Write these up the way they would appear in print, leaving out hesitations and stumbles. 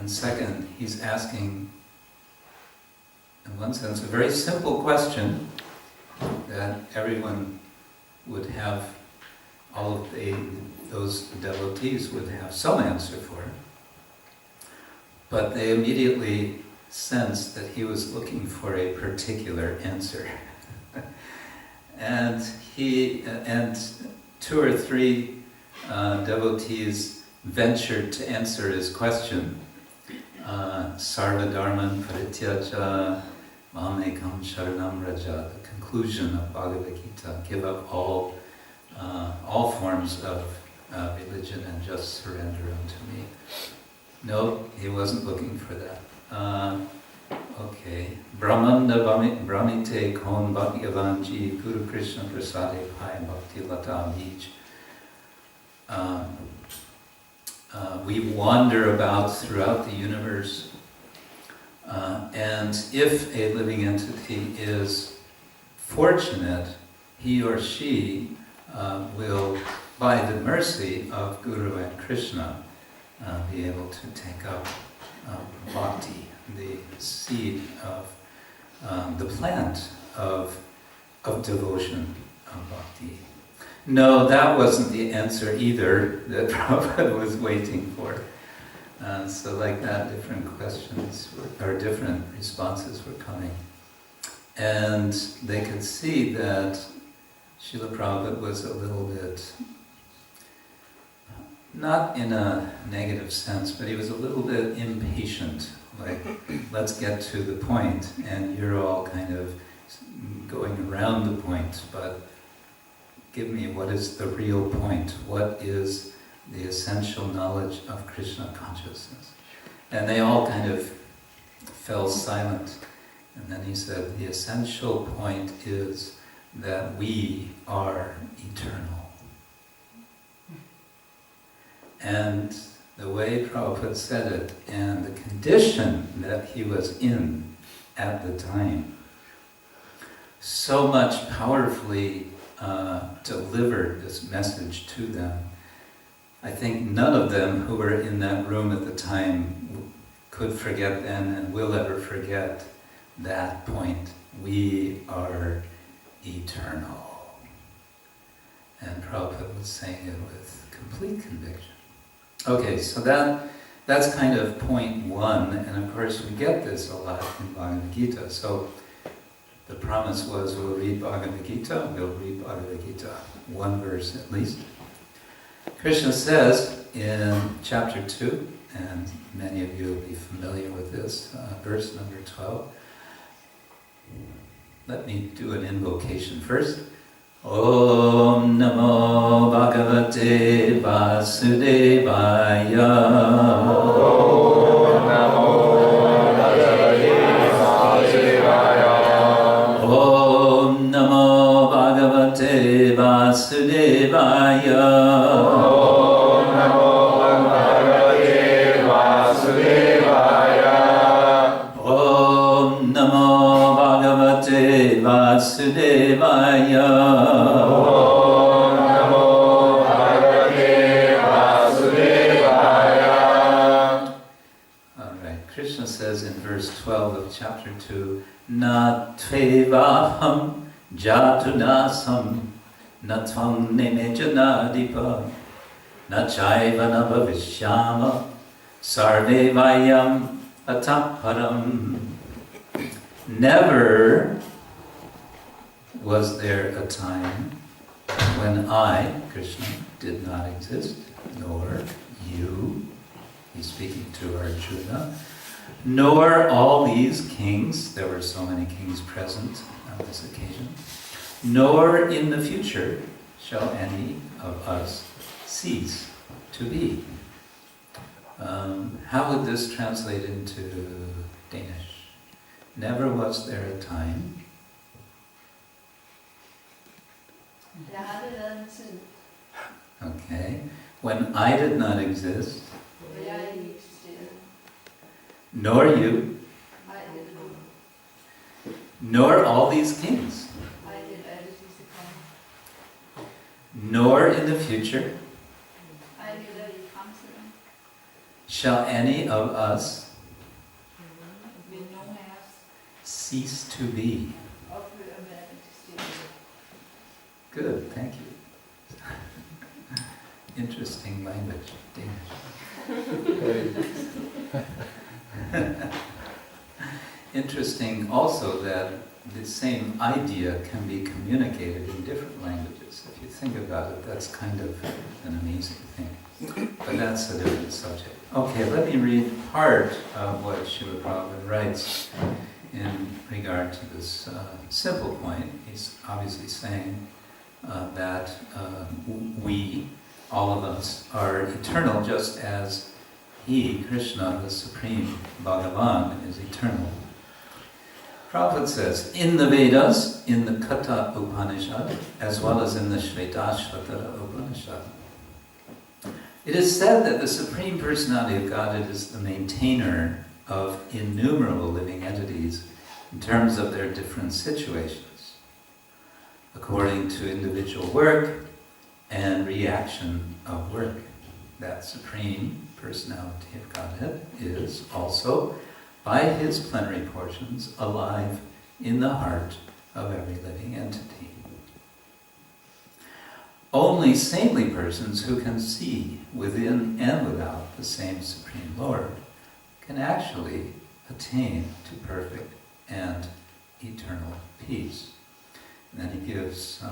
And second, he's asking, in one sense, a very simple question that everyone would have, all of those devotees would have some answer for. But they immediately sensed that he was looking for a particular answer. And two or three devotees ventured to answer his question. Sarva dharman parityaja mamekam sharanam raja, the conclusion of Bhagavad-gita, give up all forms of religion and just surrender unto me. No, he wasn't looking for that. Okay. Brahmanda Brahmite Kon Bhagyavanji Guru Krishna Prasade Pai Bhakti Lata Bij. We wander about throughout the universe, and if a living entity is fortunate, he or she will, by the mercy of Guru and Krishna, be able to take up bhakti, the seed of the plant of devotion of bhakti. No, that wasn't the answer either that Prabhupada was waiting for. So like that, different questions or different responses were coming. And they could see that Srila Prabhupada was a little bit, not in a negative sense, but he was a little bit impatient. Like, let's get to the point, and you're all kind of going around the point, but give me what is the real point, what is the essential knowledge of Krishna consciousness. And they all kind of fell silent. And then he said, the essential point is that we are eternal. And the way Prabhupada said it, and the condition that he was in at the time, so much powerfully delivered this message to them. I think none of them who were in that room at the time could forget then and will ever forget that point. We are eternal. And Prabhupada was saying it with complete conviction. Okay, so that's kind of point one, and of course we get this a lot in Bhagavad-gita. So the promise was we'll read Bhagavad-gita, one verse at least. Krishna says in chapter 2, and many of you will be familiar with this, verse number 12. Let me do an invocation first. Om Namo Bhagavate Vasudevaya. Om Namo Bhagavate Vasudevaya. Om Namo Bhagavate Vasudevaya. Om Namo Bhagavate Vasudevaya. Om Namo Bhagavate Vasudevaya. Says in verse 12 of chapter 2, Na tvevaham jatunasam na tvam nimejanadipa na chaiva na bhavishyama sarve vayam ataparam. Never was there a time when I, Krishna, did not exist, nor you, he's speaking to Arjuna, nor all these kings, there were so many kings present on this occasion, nor in the future shall any of us cease to be. How would this translate into Danish? Never was there a time. Okay. When I did not exist. Nor you, nor all these kings, nor in the future Shall any of us cease to be? Good, thank you. Interesting language, Danish. Interesting also that the same idea can be communicated in different languages. If you think about it, that's kind of an amazing thing. But that's a different subject. Okay, let me read part of what Srila Prabhupada writes in regard to this simple point. He's obviously saying that we, all of us, are eternal just as He, Krishna, the Supreme Bhagavan, is eternal. Prabhupada says, in the Vedas, in the Katha Upanishad, as well as in the Shvetashvatara Upanishad, it is said that the Supreme Personality of Godhead is the maintainer of innumerable living entities in terms of their different situations, according to individual work and reaction of work. That Supreme Personality of Godhead is also, by His plenary portions, alive in the heart of every living entity. Only saintly persons who can see within and without the same Supreme Lord can actually attain to perfect and eternal peace. And then he gives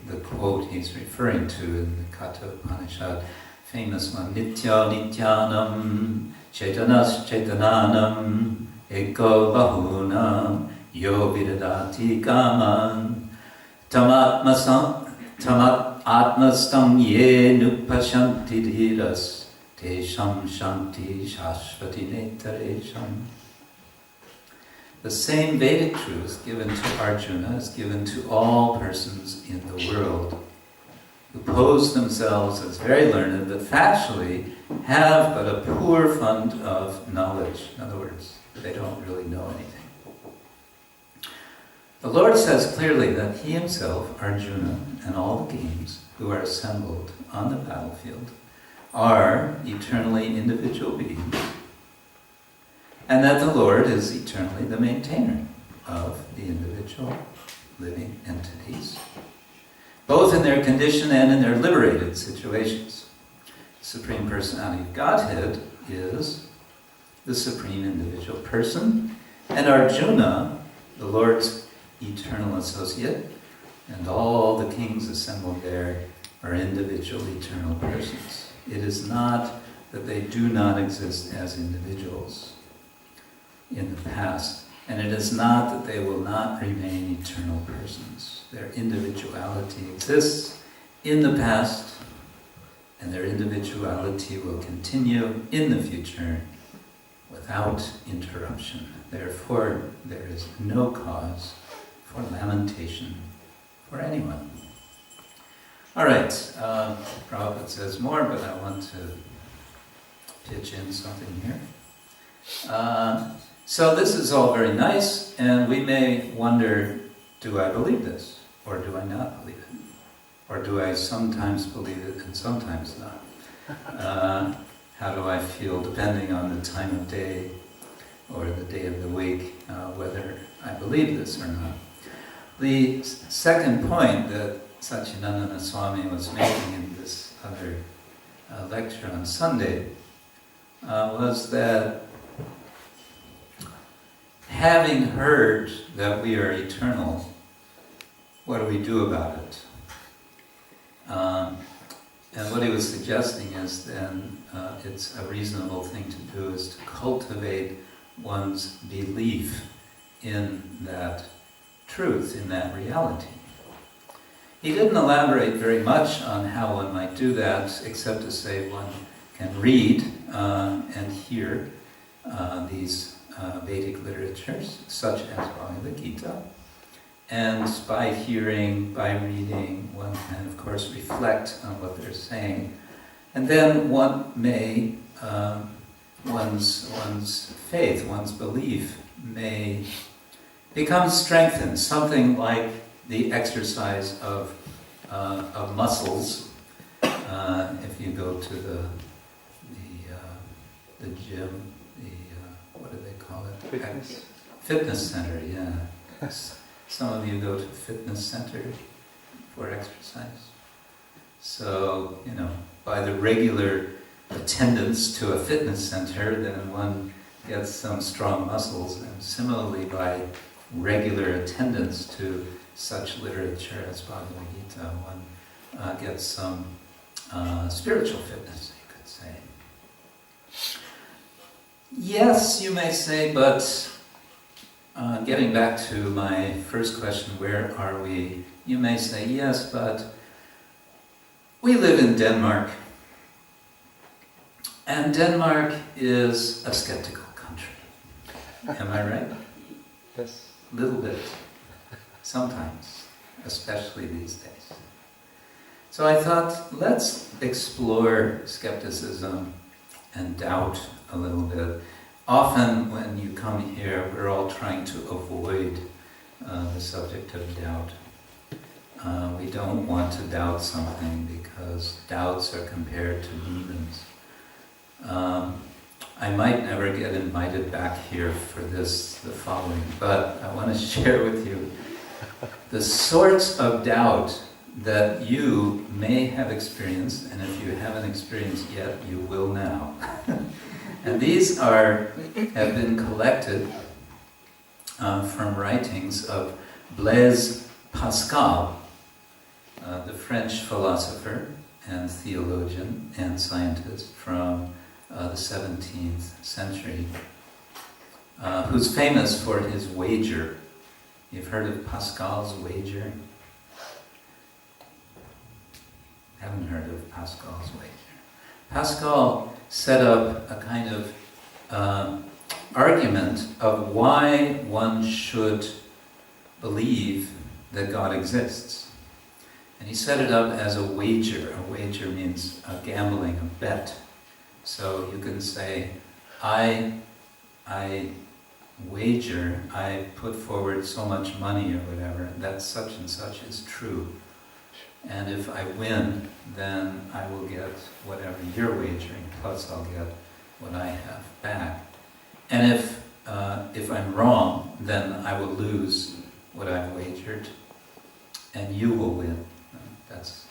the quote he's referring to in the Katha Upanishad, famous one, Nitya Nityanam Chaitanas Chaitananam Eko Bahunam Yo Vidadati Kaman Tamat Atmastam Ye Nupashanti Dhiras Tesham Shanti Shashvati Netaresham. The same Vedic truth given to Arjuna is given to all persons in the world who pose themselves as very learned but factually have but a poor fund of knowledge. In other words, they don't really know anything. The Lord says clearly that He Himself, Arjuna, and all the kings who are assembled on the battlefield are eternally individual beings, and that the Lord is eternally the maintainer of the individual living entities, both in their condition and in their liberated situations. The Supreme Personality of Godhead is the supreme individual person, and Arjuna, the Lord's eternal associate, and all the kings assembled there are individual eternal persons. It is not that they do not exist as individuals in the past, and it is not that they will not remain eternal persons. Their individuality exists in the past, and their individuality will continue in the future without interruption. Therefore, there is no cause for lamentation for anyone. All right, Prabhupada says more, but I want to pitch in something here. So this is all very nice, and we may wonder, do I believe this? Or do I not believe it? Or do I sometimes believe it and sometimes not? How do I feel, depending on the time of day or the day of the week, whether I believe this or not? The second point that Satchidananda Swami was making in this other lecture on Sunday was that having heard that we are eternal, what do we do about it? And what he was suggesting is then it's a reasonable thing to do is to cultivate one's belief in that truth, in that reality. He didn't elaborate very much on how one might do that, except to say one can read and hear these Vedic literatures, such as Bhagavad-gita. And by hearing, by reading, one can, of course, reflect on what they're saying. And then one may, one's faith, one's belief may become strengthened, something like the exercise of muscles. If you go to the the gym, what do they call it? Fitness. Fitness center, yeah. Some of you go to fitness center for exercise. So, by the regular attendance to a fitness center, then one gets some strong muscles, and similarly by regular attendance to such literature as Bhagavad-gita, one gets some spiritual fitness, you could say. Yes, you may say, but getting back to my first question, where are we? You may say, yes, but we live in Denmark. And Denmark is a skeptical country. Am I right? Yes. A little bit. Sometimes. Especially these days. So I thought, let's explore skepticism and doubt a little bit. Often when you come here, we're all trying to avoid the subject of doubt. We don't want to doubt something because doubts are compared to demons. I might never get invited back here for the following, but I want to share with you the sorts of doubt that you may have experienced, and if you haven't experienced yet, you will now. And these have been collected from writings of Blaise Pascal, the French philosopher and theologian and scientist from the 17th century, who's famous for his wager. You've heard of Pascal's wager? Haven't heard of Pascal's wager. Pascal set up a kind of argument of why one should believe that God exists. And he set it up as a wager. A wager means a gambling, a bet. So you can say, I wager, I put forward so much money or whatever, that such and such is true. And if I win, then I will get whatever you're wagering, plus I'll get what I have back. And if I'm wrong, then I will lose what I've wagered, and you will win. That's,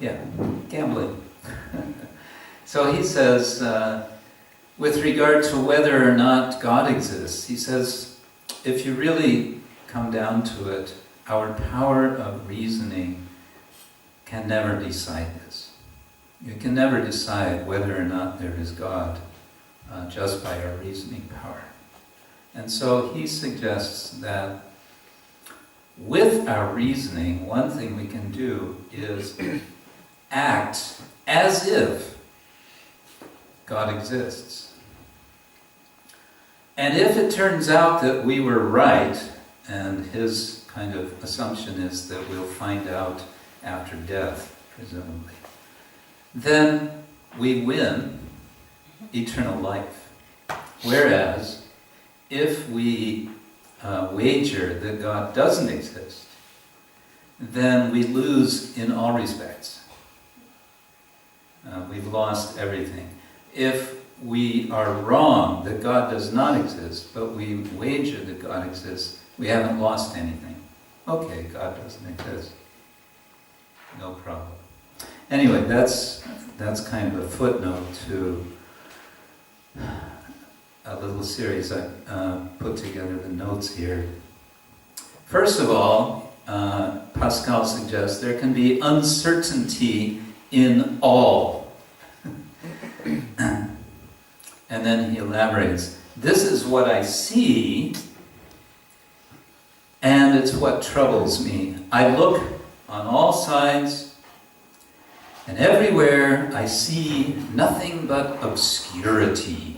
gambling. So he says, with regard to whether or not God exists, he says, if you really come down to it, our power of reasoning can never decide this. You can never decide whether or not there is God just by our reasoning power. And so he suggests that with our reasoning, one thing we can do is act as if God exists. And if it turns out that we were right, and his kind of assumption is that we'll find out after death, presumably, then we win eternal life. Whereas, if we wager that God doesn't exist, then we lose in all respects. We've lost everything. If we are wrong that God does not exist, but we wager that God exists, we haven't lost anything. Okay, God doesn't exist. No problem. Anyway, that's kind of a footnote to a little series I put together, the notes here. First of all, Pascal suggests there can be uncertainty in all. And then he elaborates, this is what I see, and it's what troubles me. I look on all sides, and everywhere I see nothing but obscurity.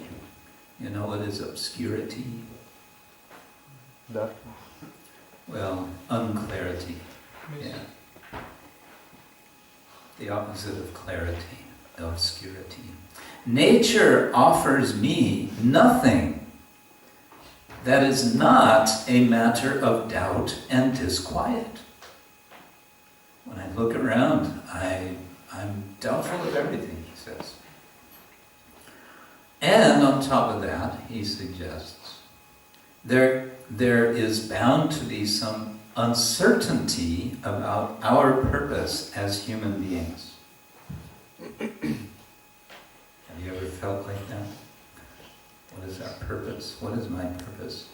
You know what is obscurity? Darkness. Well, unclarity. Yeah. The opposite of clarity, obscurity. Nature offers me nothing that is not a matter of doubt and disquiet. When I look around, I'm doubtful of everything, he says. on top of that, he suggests, there is bound to be some uncertainty about our purpose as human beings. Have you ever felt like that? What is our purpose? What is my purpose?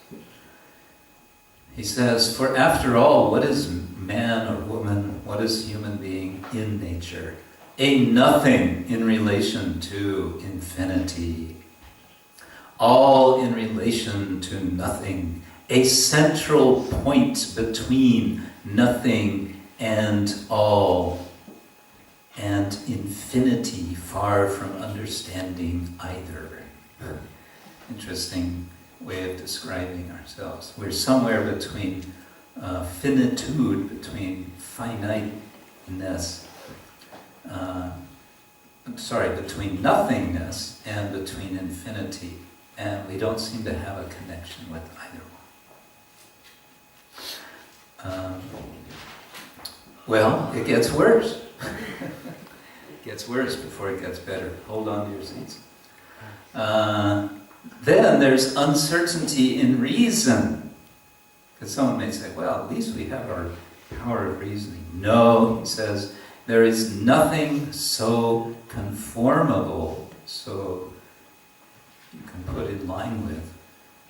He says, for after all, what is man or woman? What is human being in nature? A nothing in relation to infinity. All in relation to nothing. A central point between nothing and all. And infinity far from understanding either. Interesting way of describing ourselves. We're somewhere between finitude, between finiteness, between nothingness and between infinity. And we don't seem to have a connection with either one. Well, it gets worse. It gets worse before it gets better. Hold on to your seats. Then there's uncertainty in reason. Because someone may say, well, at least we have our power of reasoning. No, he says, there is nothing so conformable, so you can put in line with,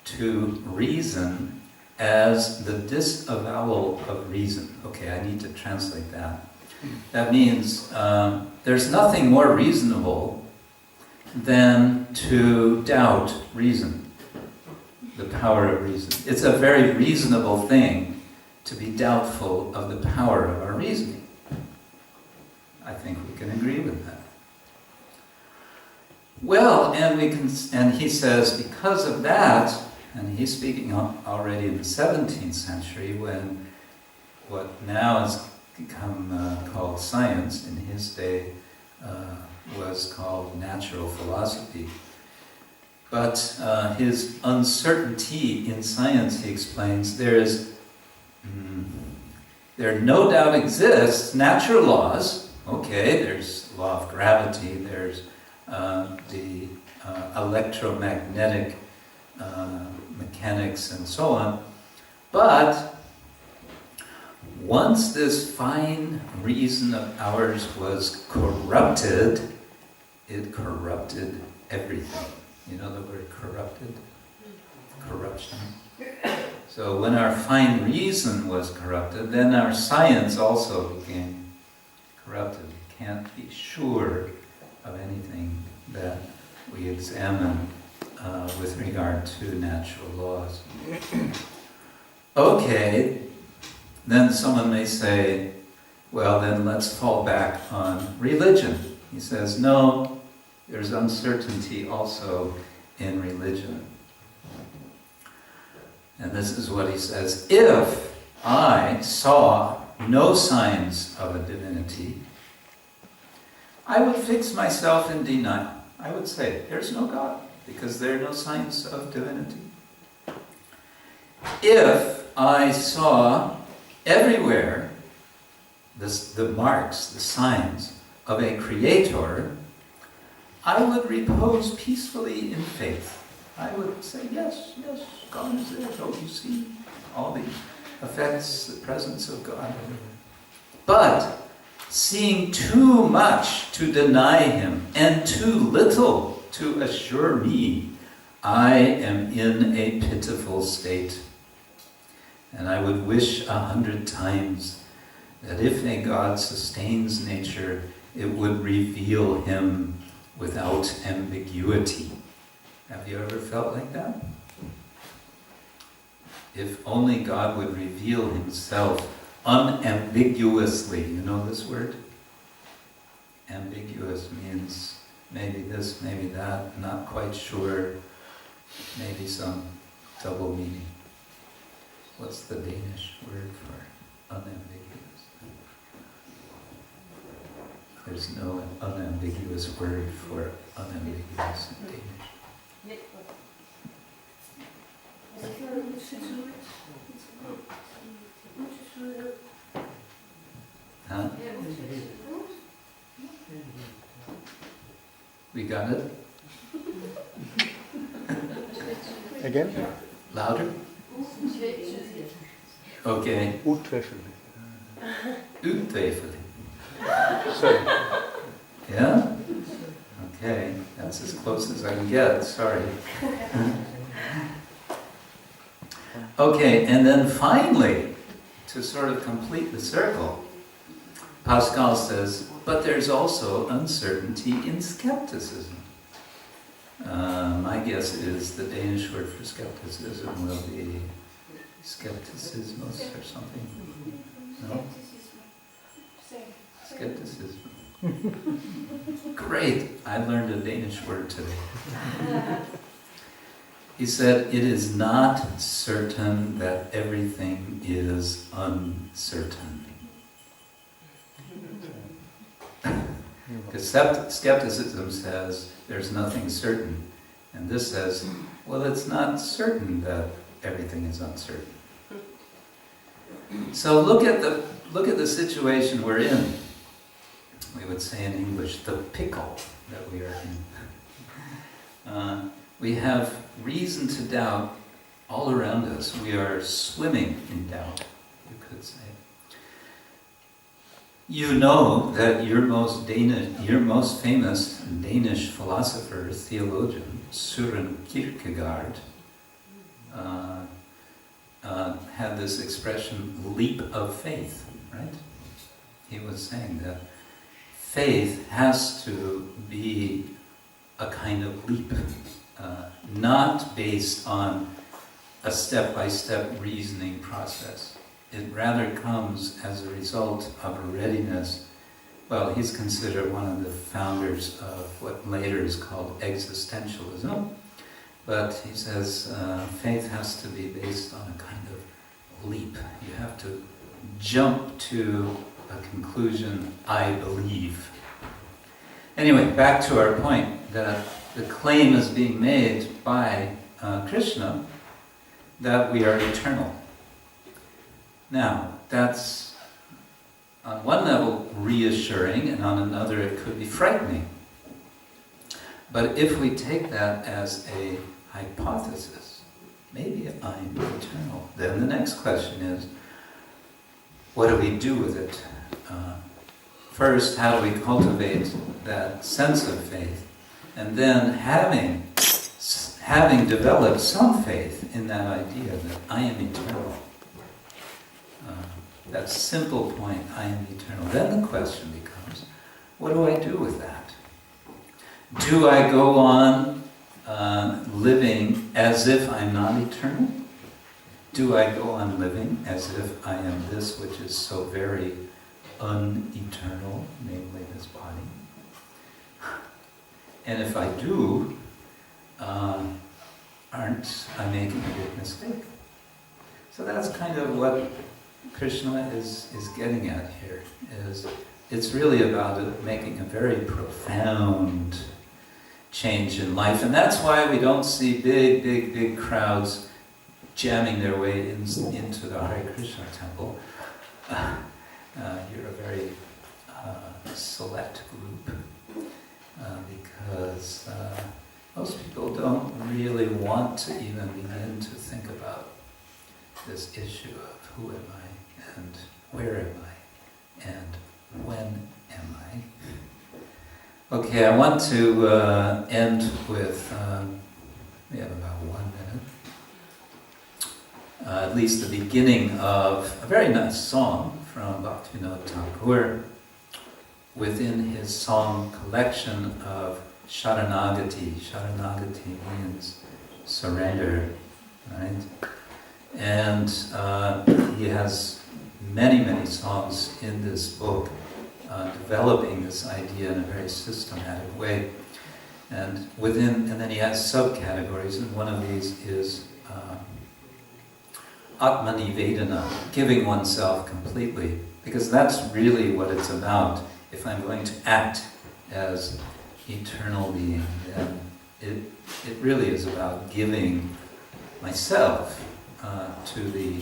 to reason as the disavowal of reason. Okay, I need to translate that. That means there's nothing more reasonable than to doubt reason, the power of reason. It's a very reasonable thing to be doubtful of the power of our reasoning. I think we can agree with that. Well, and he says because of that, and he's speaking already in the 17th century when what now has become called science, in his day was called natural philosophy. But his uncertainty in science, he explains, there no doubt exists natural laws. Okay, there's law of gravity, there's the electromagnetic mechanics and so on. But once this fine reason of ours was corrupted, it corrupted everything. You know the word corrupted? Corruption. So when our fine reason was corrupted, then our science also became corrupted. We can't be sure of anything that we examine with regard to natural laws. Okay, then someone may say, well, then let's fall back on religion. He says, no, there's uncertainty also in religion. And this is what he says, if I saw no signs of a divinity, I would fix myself in denial. I would say, there's no God, because there are no signs of divinity. If I saw everywhere the marks, the signs of a creator, I would repose peacefully in faith. I would say, yes, God is there. Don't you see all the effects, the presence of God? But seeing too much to deny him and too little to assure me, I am in a pitiful state. And I would wish 100 times that if a God sustains nature, it would reveal him without ambiguity. Have you ever felt like that? If only God would reveal himself unambiguously. You know this word? Ambiguous means maybe this, maybe that, not quite sure, maybe some double meaning. What's the Danish word for unambiguous? There's no unambiguous word for unambiguous in Danish. Huh? We got it? Again? Louder? Okay. Utvetydigt. Utvetydigt. Sorry. Yeah? Okay, that's as close as I can get, sorry. Okay, and then finally, to sort of complete the circle, Pascal says, but there's also uncertainty in skepticism. My guess is the Danish word for skepticism will be skepticismus or something. No? Skepticism. Great, I learned a Danish word today. He said, it is not certain that everything is uncertain. Because skepticism says there's nothing certain. And this says, well, it's not certain that everything is uncertain. So look at the situation we're in. We would say in English, the pickle that we are in. We have reason to doubt all around us. We are swimming in doubt, you could say. You know that your most famous Danish philosopher, theologian, Søren Kierkegaard, had this expression, leap of faith, right? He was saying that faith has to be a kind of leap, not based on a step-by-step reasoning process. It rather comes as a result of a readiness. Well, he's considered one of the founders of what later is called existentialism. But he says faith has to be based on a kind of leap. You have to jump to a conclusion, I believe. Anyway, back to our point that the claim is being made by Krishna that we are eternal. Now, that's on one level reassuring, and on another it could be frightening. But if we take that as a hypothesis, maybe I'm eternal, then the next question is, what do we do with it? First, how do we cultivate that sense of faith? And then, having developed some faith in that idea that I am eternal, that simple point, I am eternal, then the question becomes, what do I do with that? Do I go on living as if I'm not eternal? Do I go on living as if I am this which is so very uneternal, namely this body? And if I do, aren't I making a big mistake? So that's kind of what Krishna is getting at here. It's really about making a very profound change in life, and that's why we don't see big crowds jamming their way into the Hare Krishna temple. You're a very select group because most people don't really want to even begin to think about this issue of who am I and where am I and when am I. Okay, I want to end with, we have about 1 minute, at least the beginning of a very nice song from Bhaktivinoda Thakur within his song collection of Sharanagati. Sharanagati means surrender, right? And he has many songs in this book developing this idea in a very systematic way. And then he has subcategories, and one of these is Atmanivedana, giving oneself completely, because that's really what it's about. If I'm going to act as eternal being, then it really is about giving myself to the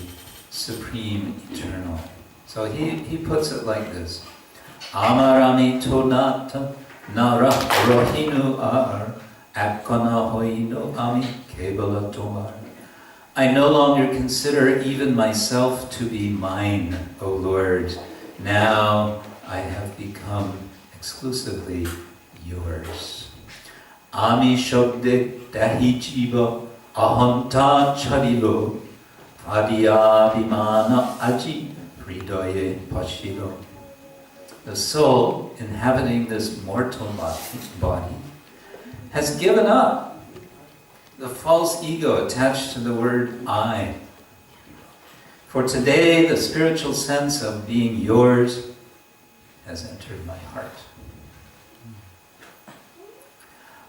supreme eternal. So he puts it like this: Amarami tonata nara rohinu ar Akkana hoino ami kebala tomar. I no longer consider even myself to be mine, O Lord. Now I have become exclusively yours. Ami shabdik dahi jiva ahanta charilo adiyabhimana aji hridaye pashilo. The soul inhabiting this mortal body has given up the false ego attached to the word I. For today, the spiritual sense of being yours has entered my heart.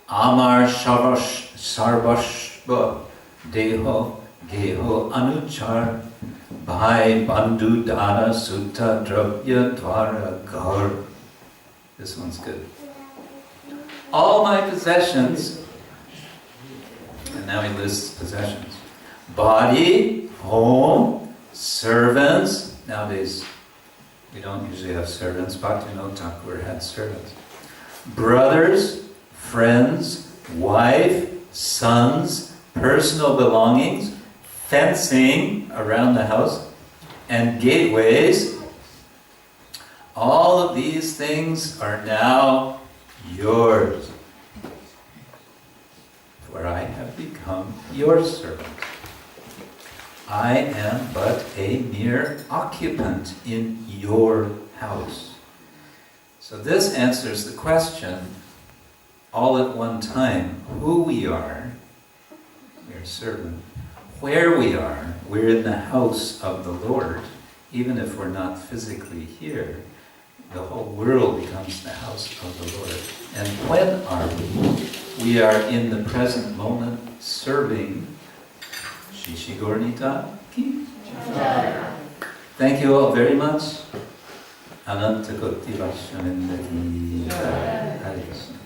Amar sarvashva deho geho anuchar bhai bandhu dana sutta drabya dvara gar. This one's good. All my possessions, and now he lists possessions. Body, home, servants. Nowadays, we don't usually have servants. Bhaktivinoda Thakur had servants. Brothers, friends, wife, sons, personal belongings, fencing around the house, and gateways. All of these things are now yours. For I have become your servant. I am but a mere occupant in your house. So this answers the question all at one time, who we are, we're a servant, where we are, we're in the house of the Lord, even if we're not physically here, the whole world becomes the house of the Lord. And when are we? We are in the present moment serving Shishi Gornita Ki. Thank you all very much. Ananta Koti Vaishnavinda Ki. Hare Krishna.